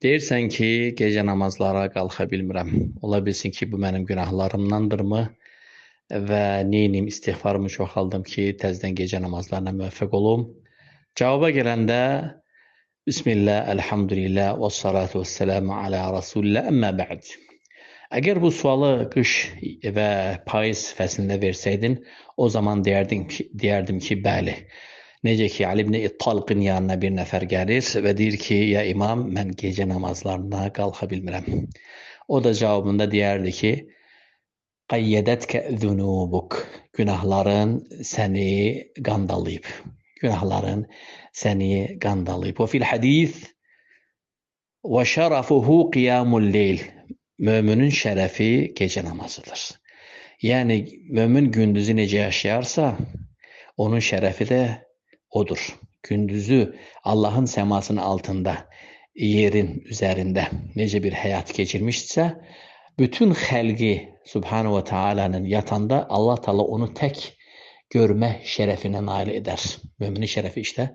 Deyirsən ki, gecə namazlara qalxa bilmirəm. Ola bilsin ki, bu mənim günahlarımdandırmı və neyinim, istiğfarımı çoxaldım ki, təzədən gecə namazlarına müvəffəq olum. Cavaba gələndə Bismillah, elhamdülillah və salatu və selamu alə Rasulillah, əmmə bə'd. Əgər bu sualı qış və payız fəslində versəydin, o zaman deyərdim ki, bəli. Necə ki, Ali ibn Talqın yanına bir nəfər gəlir və deyir ki, ya imam, mən gecə namazlarına qalxa bilmirəm. O da cavabında deyərdi ki, qayyədətkə zunubuk, günahların səni qandalıyıb. Günahların səni qandalıyıb. Və fil hadis və şərafuhu qiyamul leyl. Müminin şərəfi gecə namazıdır. Yəni, mümin gündüzü necə yaşayarsa, onun şərəfi də odur. Gündüzü Allahın səmasının altında, yerin üzərində necə bir həyat keçirmişsə, bütün xəlqi Subhanahu wa Taala'nın yatanda Allah Taala onu tək görmə şərəfinə nail edər. Müminin şərəfi işte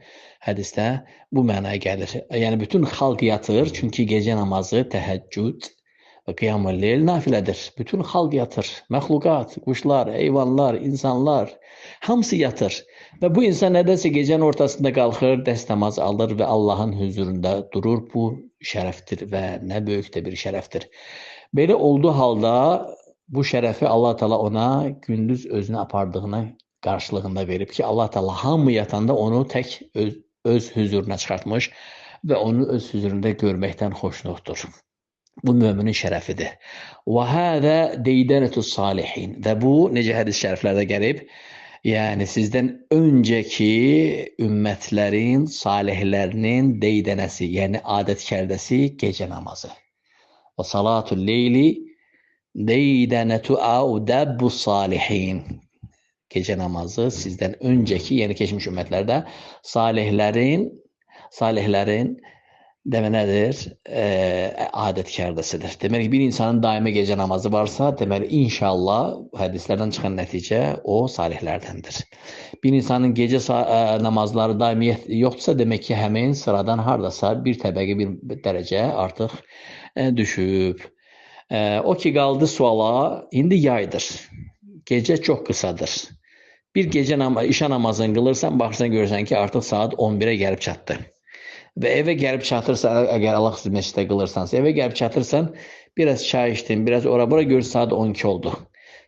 hədisdə bu mənaya gəlir. Yəni bütün xalq yatır, çünki gecə namazı, təhəccüd və qiyamul leyl nafilədir. Bütün xalq yatır. Məxluqat, quşlar, heyvanlar, insanlar hamısı yatır. Və bu insan nədənsə gecənin ortasında qalxır, dəst namaz alır və Allahın huzurunda durur. Bu şərəfdir və nə böyük də bir şərəfdir. Belə olduğu halda bu şərəfi Allah Taala ona gündüz özünə apardığına qarşılığında verib ki, Allah Taala hamı yatanda onu tək öz huzuruna çıxartmış və onu öz huzurunda görməkdən xoşnuqdur. Bu müminin şərəfidir. Və hədə deydənətus salihin. Və bu, necə hədis şəriflərdə gəlib, yəni sizdən öncəki ümmətlərin, salihlərinin deydənəsi, yəni adət-kərdəsi gecə namazı. Və salatul leyli deydənətu əudəbbus salihin. Gecə namazı sizdən öncəki, yəni keçmiş ümmətlərdə salihlərin demək nədir? Adət-kərdəsidir. Demək ki, bir insanın daimi gecə namazı varsa, deməli, inşallah hədislərdən çıxan nəticə o salihlərdəndir. Bir insanın gecə namazları daimiyyət yoxdursa, demək ki, həmin sıradan haradasa bir təbəqə, bir dərəcə artıq düşüb. O ki, qaldı suala, indi yaydır. Gecə çox qısadır. Bir gecə işə namazını qılırsan, baxırsan, görürsən ki, artıq saat 11-ə gəlib çatdı. Və evə gəlib çatırsan, əgər Allah xüsusi məsciddə qılırsansa, evə gəlib çatırsan, biraz çay içdin, biraz ora-bura görürsən, saat 12 oldu.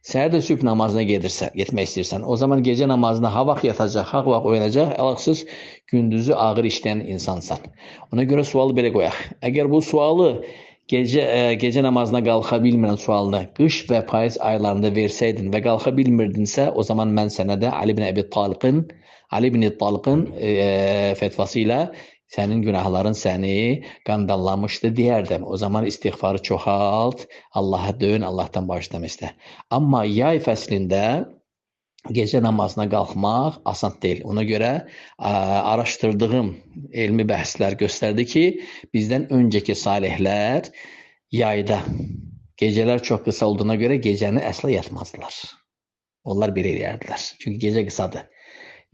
Səhər də sübh namazına getmək istəyirsən. O zaman gecə namazına ha vaxt yatacaq, ha vaxt oyanacaq, ələxsiz gündüzü ağır işləyən insansan. Ona görə sualı belə qoyaq. Əgər bu sualı gecə namazına qalxa bilmirən sualını qış və payız aylarında versəydin və qalxa bilmirdinsə, o zaman mən sənə də Ali ibn Talqın fetvası ilə sənin günahların səni qandallanmışdı deyərdim. O zaman istiğfarı çoxalt, Allaha dön, Allahdan bağışlamaq istə. Amma yay fəslində gecə namazına qalxmaq asan deyil. Ona görə araşdırdığım elmi bəhslər göstərdi ki, bizdən öncəki salihlər yayda gecələr çox qısa olduğuna görə gecəni əsla yatmazdılar. Onlar belə eləyərdilər. Çünki gecə qısadır.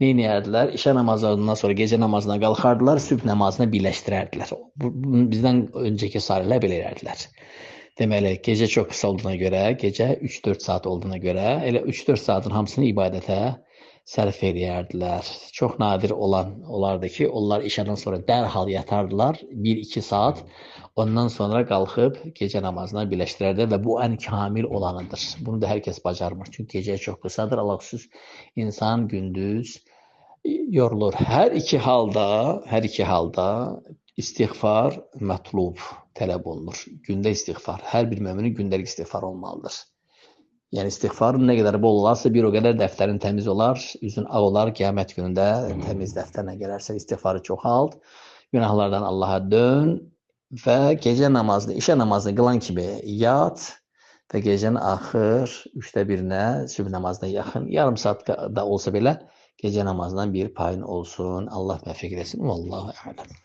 Neyini edərdilər? İşə namazlarından sonra gecə namazına qalxardılar, sübh namazına birləşdirərdilər. Bizdən öncəki salihlər belə edərdilər. Deməli, gecə çox qısa olduğuna görə, gecə 3-4 saat olduğuna görə, elə 3-4 saatın hamısını ibadətə sərf eləyərdilər. Çox nadir olan olardı ki, onlar işədən sonra dərhal yatardılar, 1-2 saat, ondan sonra qalxıb gecə namazına birləşdirərdilər və bu ən kamil olanıdır. Bunu da hər kəs bacarmır, çünki gecə çox qısadır, Allahsız insan gündüz yorulur. Hər iki halda istiğfar mətlub, tələb olunur. Gündə istiğfar. Hər bir müminin gündəlik istiğfar olmalıdır. Yəni istiğfarın nə qədər bol olarsa, bir o qədər dəftərin təmiz olar, üzün ağ olar, qiyamət günündə təmiz dəftərlə gələrsə, istiğfarı çoxalt, günahlardan Allaha dön və gecə namazını, işə namazını qılan kimi yat və gecənin axır 1/3-nə sübh namazına yaxın, yarım saat da olsa belə gecə namazından bir payın olsun. Allah müvəffəq eləsin. Vallahu ələm.